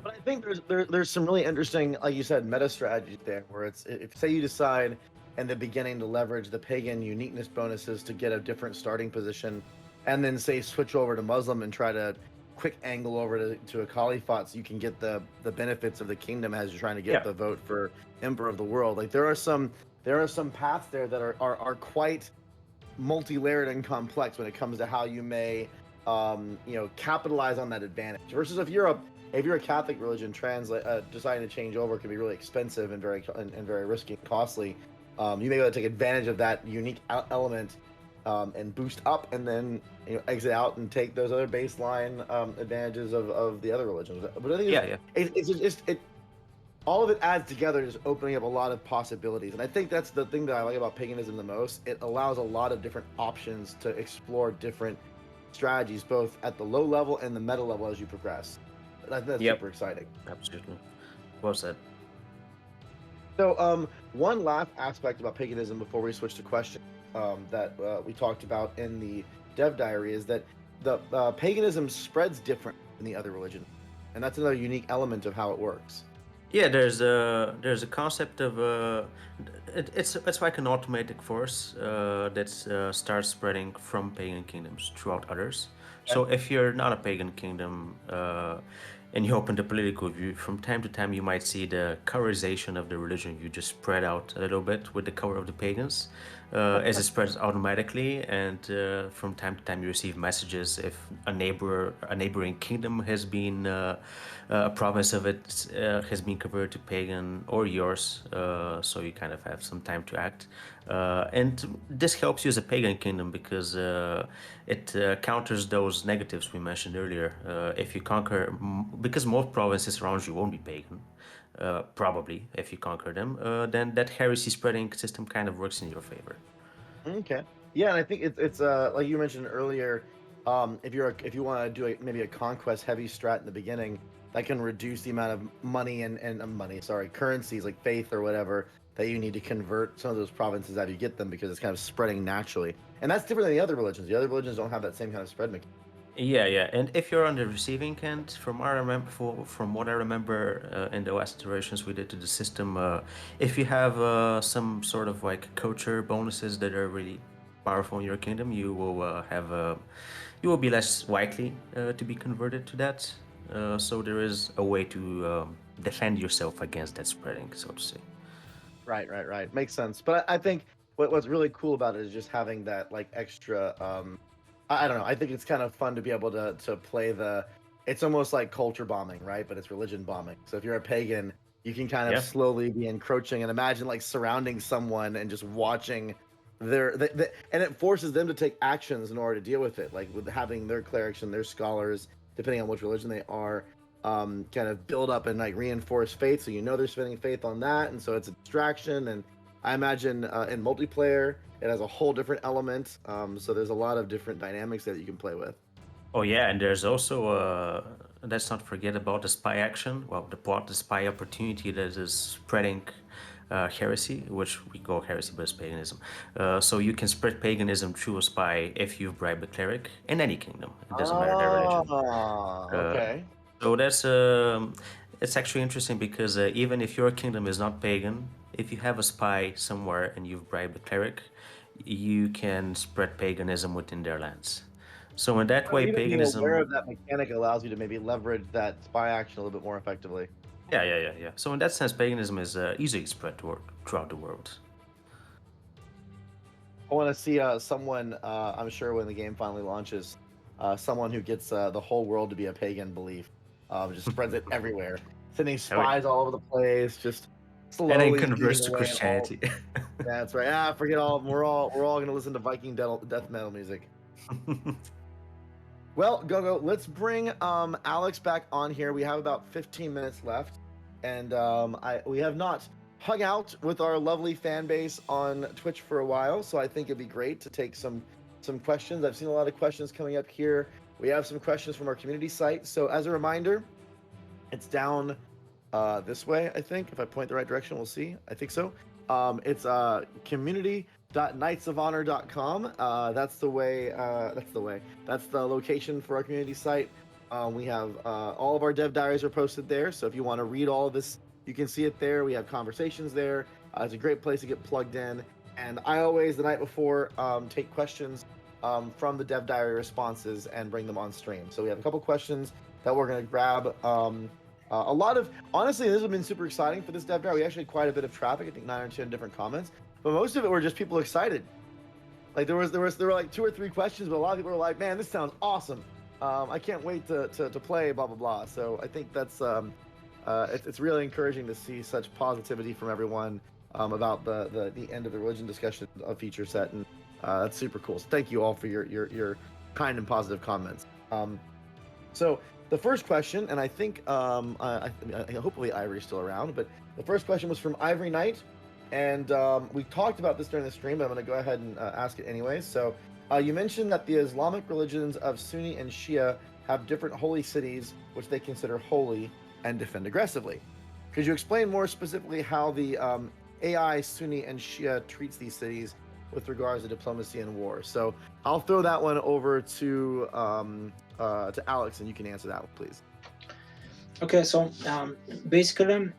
I think there's some really interesting, like you said, meta strategies there, where it's if say you decide in the beginning to leverage the pagan uniqueness bonuses to get a different starting position, and then say switch over to Muslim and try to quick angle over to a caliphate so you can get the benefits of the kingdom as you're trying to get Yeah. the vote for emperor of the world. Like there are some paths there that are quite multi-layered and complex when it comes to how you may capitalize on that advantage versus if you're a Catholic religion, deciding to change over can be really expensive and very risky and costly. You may be able to take advantage of that unique element and boost up, and then exit out and take those other baseline advantages of the other religions. But I think Yeah, yeah. it's just all of it adds together, just opening up a lot of possibilities. And I think that's the thing that I like about paganism the most. It allows a lot of different options to explore different strategies, both at the low level and the meta level as you progress. And I think that's Yep. super exciting. Absolutely. Well said. So, one last aspect about paganism before we switch to questions that we talked about in the dev diary is that the paganism spreads different than the other religion, and that's another unique element of how it works. Yeah, there's a concept of it's like an automatic force that starts spreading from pagan kingdoms throughout others. So if you're not a pagan kingdom and you open the political view, from time to time you might see the colorization of the religion. You just spread out a little bit with the color of the pagans as it spreads automatically, and from time to time you receive messages if a neighboring kingdom has been a province of it has been converted to pagan, or yours, so you kind of have some time to act. And this helps you as a pagan kingdom because it counters those negatives we mentioned earlier. If you conquer, because most provinces around you won't be pagan, probably if you conquer them, then that heresy spreading system kind of works in your favor. Okay. Yeah, and I think it's like you mentioned earlier. If you want to do maybe a conquest heavy strat in the beginning, that can reduce the amount of currencies like faith or whatever that you need to convert some of those provinces as you get them, because it's kind of spreading naturally, and that's different than the other religions. The other religions don't have that same kind of spread mechanism. Yeah. And if you're on the receiving end, from what I remember in the last iterations we did to the system, if you have some sort of like culture bonuses that are really powerful in your kingdom, you will you will be less likely to be converted to that. So there is a way to defend yourself against that spreading, so to say. Right. Makes sense. But I think what's really cool about it is just having that like extra. I don't know. I think it's kind of fun to be able to play the. It's almost like culture bombing, right? But it's religion bombing. So if you're a pagan, you can kind of Yeah. slowly be encroaching, and imagine like surrounding someone and just watching and it forces them to take actions in order to deal with it, like with having their clerics and their scholars, depending on which religion they are, kind of build up and like reinforce faith, so they're spending faith on that, and so it's a distraction. And I imagine in multiplayer it has a whole different element, so there's a lot of different dynamics that you can play with. Oh yeah, and there's also let's not forget about the spy action. Well, the spy opportunity that is spreading heresy, which we call heresy, but it's paganism. So you can spread paganism through a spy if you bribe a cleric in any kingdom. It doesn't matter their religion. Okay. So it's actually interesting because even if your kingdom is not pagan, if you have a spy somewhere and you've bribed a cleric, you can spread paganism within their lands. So in that So way, even being aware paganism. of that mechanic allows you to maybe leverage that spy action a little bit more effectively. Yeah. So in that sense, paganism is easily spread throughout the world. I want to see someone, I'm sure when the game finally launches, someone who gets the whole world to be a pagan belief, just spreads it everywhere, sending spies all over the place, just And then slowly converts eating to away at all. Christianity. That's right. Ah, forget all. We're all gonna listen to Viking death metal music. Well, go. Let's bring Alex back on here. We have about 15 minutes left, and we have not hung out with our lovely fan base on Twitch for a while, so I think it'd be great to take some questions. I've seen a lot of questions coming up here. We have some questions from our community site. So as a reminder, it's down this way, I think. If I point the right direction, we'll see. I think so. It's community.knightsofhonor.com. That's the way. That's the location for our community site. We have all of our dev diaries are posted there. So if you want to read all of this, you can see it there. We have conversations there. It's a great place to get plugged in. And I always, the night before, take questions from the dev diary responses and bring them on stream. So we have a couple questions that we're going to grab. A lot of, honestly, this has been super exciting for this dev diary. We actually had quite a bit of traffic. I think 9 or 10 different comments, but most of it were just people excited. Like there were like 2 or 3 questions, but a lot of people were like, "Man, this sounds awesome! I can't wait to play." Blah blah blah. So I think that's it's really encouraging to see such positivity from everyone about the end of the religion discussion feature set, and that's super cool. So thank you all for your kind and positive comments. So the first question, and I think hopefully Ivory's still around, but the first question was from Ivory Knight, and we talked about this during the stream, but I'm going to go ahead and ask it anyways. So you mentioned that the Islamic religions of Sunni and Shia have different holy cities, which they consider holy and defend aggressively. Could you explain more specifically how the AI Sunni and Shia treats these cities with regards to diplomacy and war? So I'll throw that one over to Alex, and you can answer that one, please. Okay, so basically,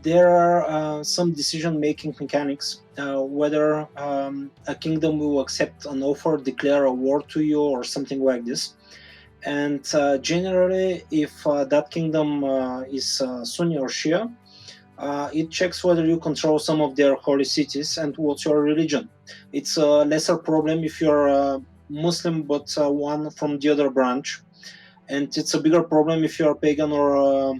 there are some decision-making mechanics, whether a kingdom will accept an offer, declare a war to you, or something like this. And generally, if that kingdom is Sunni or Shia, it checks whether you control some of their holy cities and what's your religion. It's a lesser problem if you're Muslim, but one from the other branch. And it's a bigger problem if you're pagan or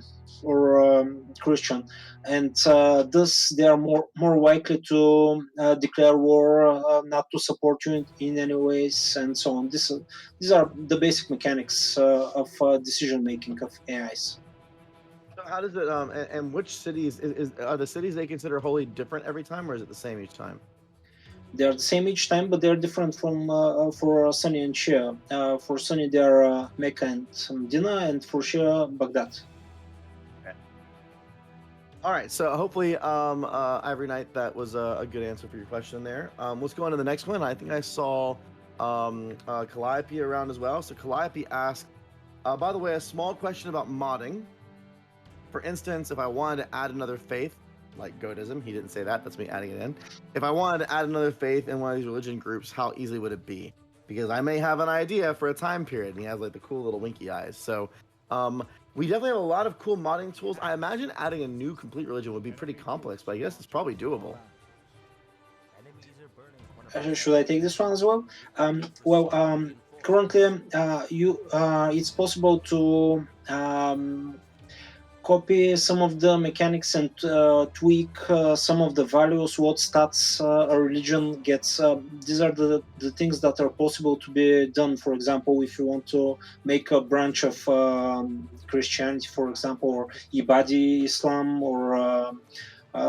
Christian, and thus they are more likely to declare war, not to support you in any ways, and so on. These are the basic mechanics of decision making of AIs. So how does it and which cities are the cities they consider holy different every time, or is it the same each time? They're the same each time, but they're different from for Sunni and Shia. For Sunni, they're Mecca and Medina, and for Shia, Baghdad. Okay. All right, so hopefully, Ivory Knight, that was a good answer for your question there. Let's go on to the next one. I think I saw Calliope around as well. So Calliope asked, by the way, a small question about modding. For instance, if I wanted to add another faith, like Godism, he didn't say that, that's me adding it in. If I wanted to add another faith in one of these religion groups, how easy would it be? Because I may have an idea for a time period, and he has like the cool little winky eyes. So we definitely have a lot of cool modding tools. I imagine adding a new complete religion would be pretty complex, but I guess it's probably doable. Should I take this one as well? Currently, it's possible to copy some of the mechanics and tweak some of the values, what stats a religion gets. These are the things that are possible to be done. For example, if you want to make a branch of Christianity, for example, or Ibadi Islam, or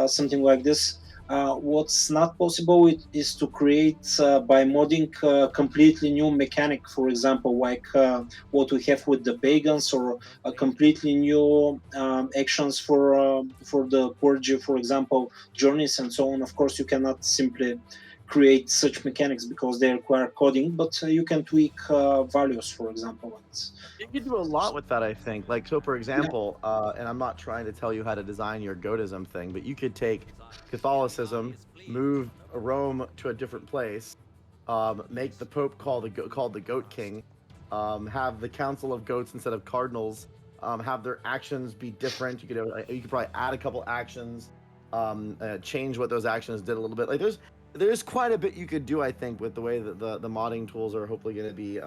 something like this, What's not possible is to create by modding completely new mechanic, for example, like what we have with the pagans, or a completely new actions for the clergy, for example, journeys and so on. Of course, you cannot simply create such mechanics because they require coding, but you can tweak values, for example. You can do a lot with that, I think. Like, so for example, and I'm not trying to tell you how to design your goatism thing, but you could take Catholicism, move Rome to a different place, make the Pope called the Goat King, have the Council of Goats instead of cardinals, have their actions be different. You could probably add a couple actions, change what those actions did a little bit. Like there's quite a bit you could do, I think, with the way that the modding tools are hopefully going to be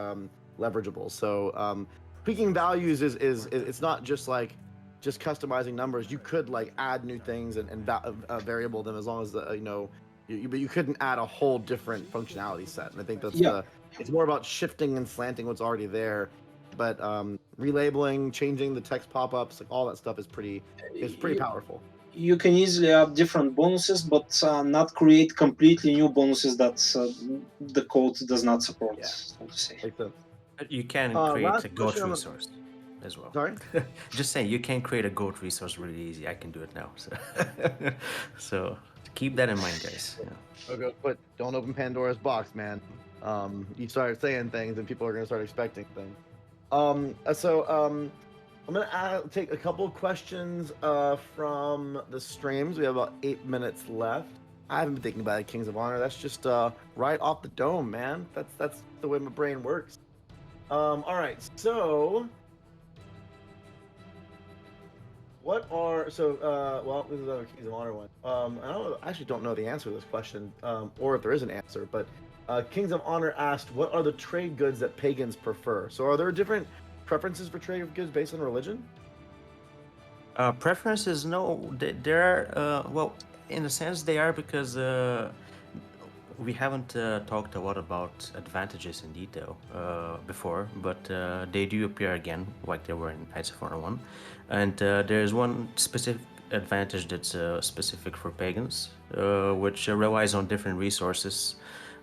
leverageable. So tweaking values is it's not just like just customizing numbers. You could like add new things and variable them as long as but you couldn't add a whole different functionality set. And I think that's it's more about shifting and slanting what's already there. But relabeling, changing the text pop-ups, like all that stuff is pretty powerful. You can easily have different bonuses, but not create completely new bonuses that the code does not support, so to say. Like you can create a goat resource as well. Sorry? Just saying, you can create a goat resource really easy. I can do it now. So keep that in mind, guys. Yeah. Okay, but don't open Pandora's box, man. You start saying things and people are going to start expecting things. I'm going to take a couple of questions from the streams. We have about 8 minutes left. I haven't been thinking about it, Kings of Honor. That's just right off the dome, man. That's the way my brain works. All right, so what are well, this is another Kings of Honor one. I actually don't know the answer to this question, or if there is an answer. But Kings of Honor asked, "What are the trade goods that pagans prefer?" So, are there different preferences for trade goods based on religion? Preferences? No, there are. Well, in a sense, they are because we haven't talked a lot about advantages in detail before, but they do appear again, like they were in Knights of Honor 1. And there's one specific advantage that's specific for pagans, which relies on different resources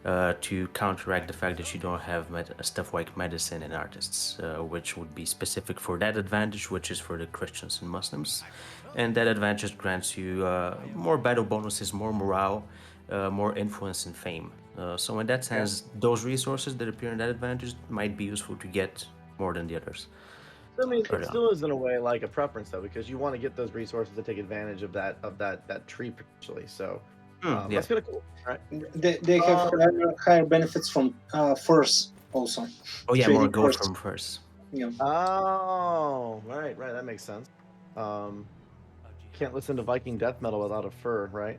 to counteract the fact that you don't have stuff like medicine and artists, which would be specific for that advantage, which is for the Christians and Muslims. And that advantage grants you more battle bonuses, more morale, more influence and fame. So in that sense, those resources that appear in that advantage might be useful to get more than the others. I mean, it still is in a way like a preference though, because you want to get those resources to take advantage of that tree potentially. So that's kind of cool, right? They have higher benefits from furs also. Oh yeah, more gold from furs. Yeah. Oh, right, that makes sense. Can't listen to Viking death metal without a fur, right?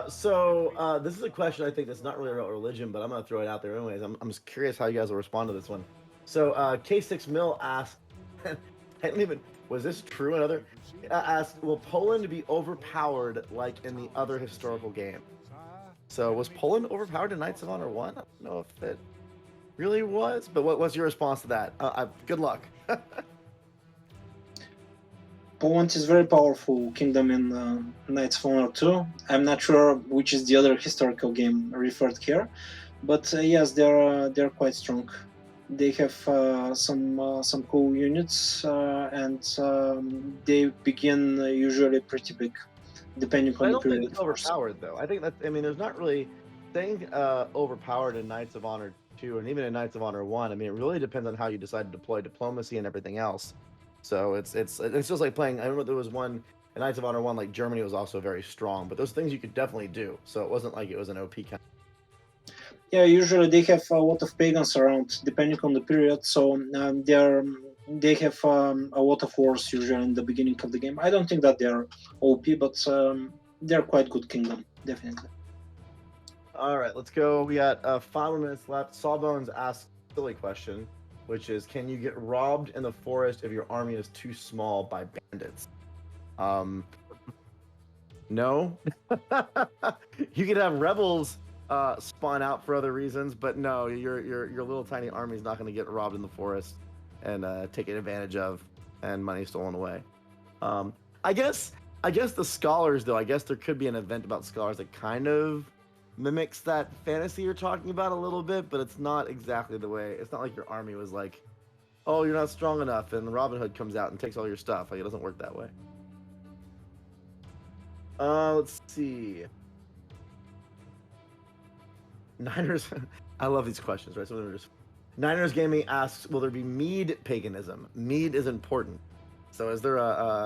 So this is a question I think that's not really about religion, but I'm gonna throw it out there anyways. I'm just curious how you guys will respond to this one. So K6 Mill asked, was this true? Another asked, will Poland be overpowered like in the other historical game? So was Poland overpowered in Knights of Honor 1? I don't know if it really was, but what's your response to that? Good luck. Poland is very powerful kingdom in Knights of Honor 2. I'm not sure which is the other historical game referred here, but yes, they're quite strong. They have some cool units, and they begin usually pretty big, depending on the period. I don't think it's overpowered though. I think there's not really saying overpowered in Knights of Honor 2 and even in Knights of Honor 1. I mean, it really depends on how you decide to deploy diplomacy and everything else. So it's just like playing. I remember there was one in Knights of Honor 1, like Germany was also very strong, but those things you could definitely do. So it wasn't like it was an OP kind. Yeah, usually they have a lot of pagans around, depending on the period. So they have a lot of wars usually in the beginning of the game. I don't think that they're OP, but they're quite good kingdom, definitely. All right, let's go. We got 5 minutes left. Sawbones asked a silly question, which is, can you get robbed in the forest if your army is too small by bandits? No. You could have rebels spawn out for other reasons, but no, your little tiny army is not going to get robbed in the forest and taken advantage of and money stolen away. I guess I guess the scholars, though, I guess there could be an event about scholars that kind of mimics that fantasy you're talking about a little bit, but it's not exactly the way. It's not like your army was like, oh, you're not strong enough, and Robin Hood comes out and takes all your stuff. Like, it doesn't work that way. Let's see. Niners. I love these questions, right? Some of them are just. Niners Gaming asks, will there be mead paganism? Mead is important. So is there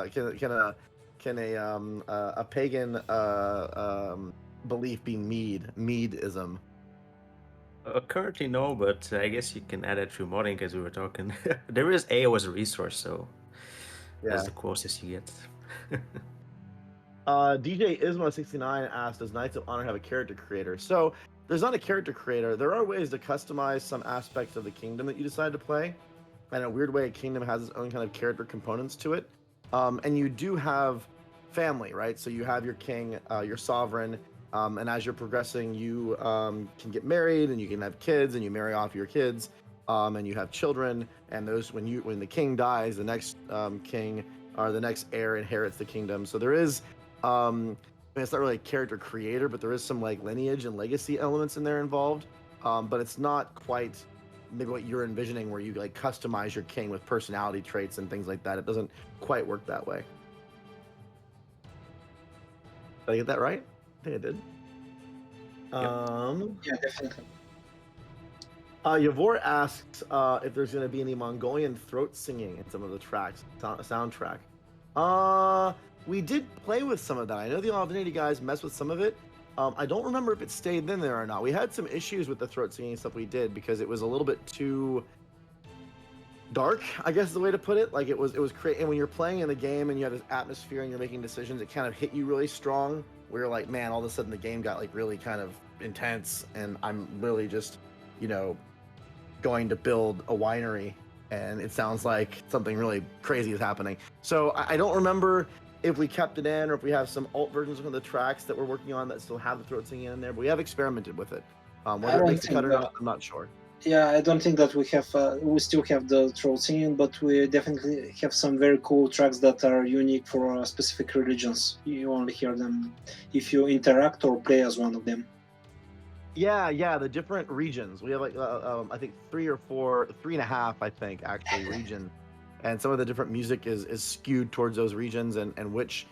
can a pagan belief be meadism? Currently, no, but I guess you can add it through modding because we were talking. There is AO as a resource, so that's the closest you get. DJ Ismo69 asked, does Knights of Honor have a character creator? So there's not a character creator. There are ways to customize some aspects of the kingdom that you decide to play. And in a weird way, a kingdom has its own kind of character components to it. And you do have family, right? So you have your king, your sovereign, and as you're progressing, you can get married and you can have kids, and you marry off your kids, and you have children. And those, when the king dies, the next king or the next heir inherits the kingdom. So there is, I mean, it's not really a character creator, but there is some like lineage and legacy elements in there involved. But it's not quite maybe what you're envisioning, where you like customize your king with personality traits and things like that. It doesn't quite work that way. Did I get that right? I think I did. Yeah, definitely. Yavor asks if there's going to be any Mongolian throat singing in some of the tracks, soundtrack. We did play with some of that. I know the Alvinity guys messed with some of it. I don't remember if it stayed in there or not. We had some issues with the throat singing stuff we did because it was a little bit too dark, I guess is the way to put it. Like it was and when you're playing in the game and you have this atmosphere and you're making decisions, it kind of hit you really strong. We were like, man, all of a sudden the game got like really kind of intense, and I'm really just, going to build a winery, and it sounds like something really crazy is happening. So I don't remember if we kept it in or if we have some alt versions of the tracks that we're working on that still have the throat singing in there, but we have experimented with it. Whether it makes the cut or not, I'm not sure. Yeah, I don't think that we have. We still have the throat singing, but we definitely have some very cool tracks that are unique for specific religions. You only hear them if you interact or play as one of them. Yeah, the different regions. We have like I think 3 or 4, 3.5, I think actually region, and some of the different music is skewed towards those regions, and which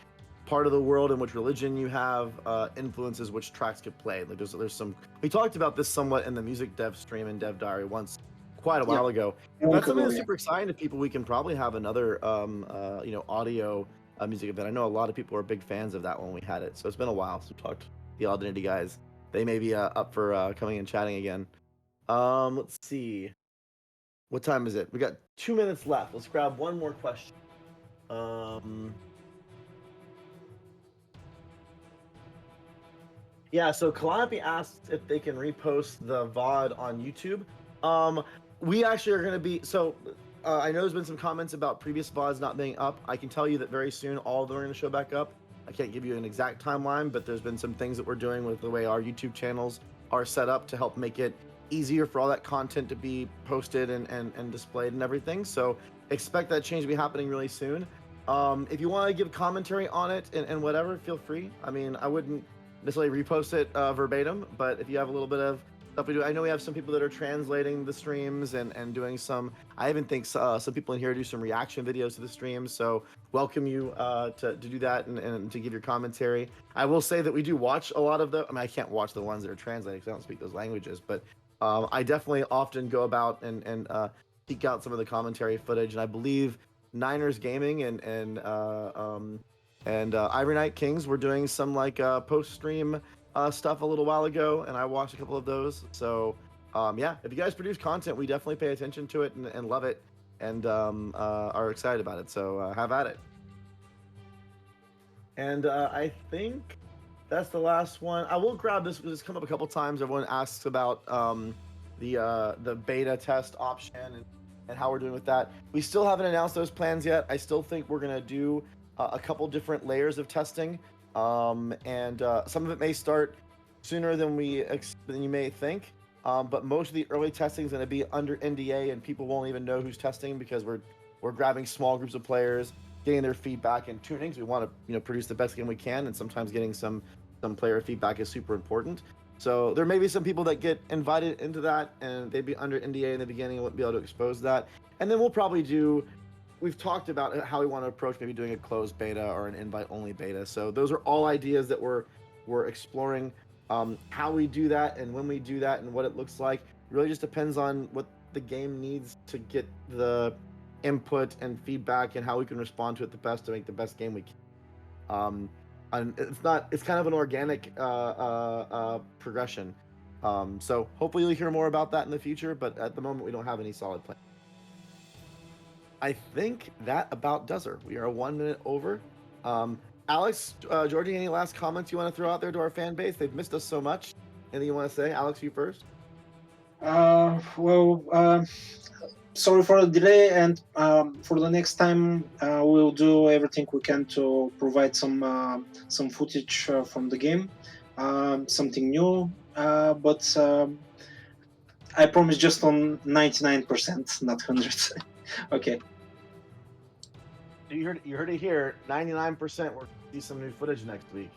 part of the world and which religion you have influences which tracks get played. Like there's some. We talked about this somewhat in the music dev stream and dev diary once, quite a while ago. If that's something that's super exciting to people, we can probably have another audio music event. I know a lot of people are big fans of that when we had it, so it's been a while since we talked to the Aldinity guys. They may be up for coming and chatting again. Let's see. What time is it? We got 2 minutes left. Let's grab one more question. Yeah, so Calliope asked if they can repost the VOD on YouTube. We actually are going to be... So, I know there's been some comments about previous VODs not being up. I can tell you that very soon all of them are going to show back up. I can't give you an exact timeline, but there's been some things that we're doing with the way our YouTube channels are set up to help make it easier for all that content to be posted and displayed and everything. So expect that change to be happening really soon. If you want to give commentary on it and whatever, feel free. I mean, I wouldn't necessarily repost it verbatim, but if you have a little bit of stuff we do, I know we have some people that are translating the streams and doing some, I even think some people in here do some reaction videos to the streams, so welcome you to do that and to give your commentary. I will say that we do watch a lot of I mean, I can't watch the ones that are translated because I don't speak those languages, but I definitely often go about and peek out some of the commentary footage, and I believe Niners Gaming and Ivory Night Kings were doing some like post-stream stuff a little while ago, and I watched a couple of those. So yeah, if you guys produce content, we definitely pay attention to it and love it, and are excited about it. So have at it. And I think that's the last one. I will grab this because it's come up a couple times. Everyone asks about the beta test option and how we're doing with that. We still haven't announced those plans yet. I still think we're gonna do a couple different layers of testing. And some of it may start sooner than you may think, but most of the early testing is going to be under NDA, and people won't even know who's testing because we're grabbing small groups of players, getting their feedback and tunings. We want to produce the best game we can, and sometimes getting some player feedback is super important. So there may be some people that get invited into that, and they'd be under NDA in the beginning and wouldn't be able to expose that. And then we'll probably we've talked about how we want to approach maybe doing a closed beta or an invite-only beta. So those are all ideas that we're exploring. How we do that and when we do that and what it looks like really just depends on what the game needs to get the input and feedback and how we can respond to it the best to make the best game we can. And it's kind of an organic progression. So hopefully you'll hear more about that in the future, but at the moment we don't have any solid plan. I think that about does her. We are 1 minute over. Alex, Georgi, any last comments you want to throw out there to our fan base? They've missed us so much. Anything you want to say? Alex, you first. Sorry for the delay, and for the next time we'll do everything we can to provide some footage from the game, something new, but I promise just on 99%, not 100. Okay. You heard it here. 99%. We're gonna see some new footage next week.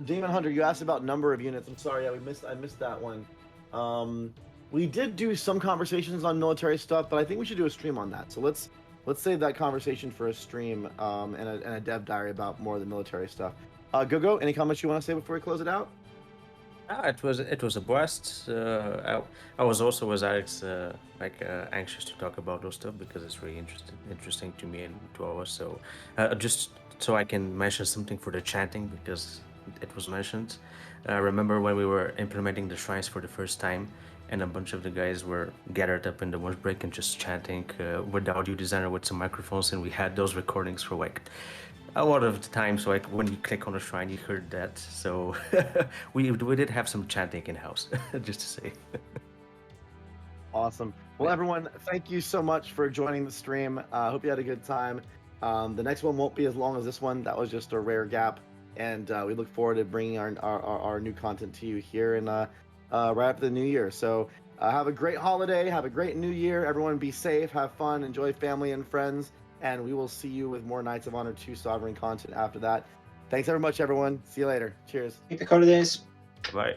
Demon Hunter, you asked about number of units. I'm sorry, I missed that one. We did do some conversations on military stuff, but I think we should do a stream on that. So let's save that conversation for a stream and a dev diary about more of the military stuff. Gogo, any comments you want to say before we close it out? It was a blast. I was also, as Alex, anxious to talk about those stuff because it's really interesting to me and to all of us. So just so I can mention something for the chanting because it was mentioned. Remember when we were implementing the shrines for the first time, and a bunch of the guys were gathered up in the lunch break and just chanting with the audio designer with some microphones, and we had those recordings for a lot of the time. So when you click on a shrine, you heard that. So we did have some chanting in house, just to say. Awesome. Well, everyone, thank you so much for joining the stream. I hope you had a good time. The next one won't be as long as this one. That was just a rare gap, and we look forward to bringing our new content to you here in right after the new year. So have a great holiday. Have a great new year. Everyone be safe. Have fun. Enjoy family and friends. And we will see you with more Knights of Honor 2 Sovereign content after that. Thanks very much, everyone. See you later. Cheers. Happy holidays. Bye.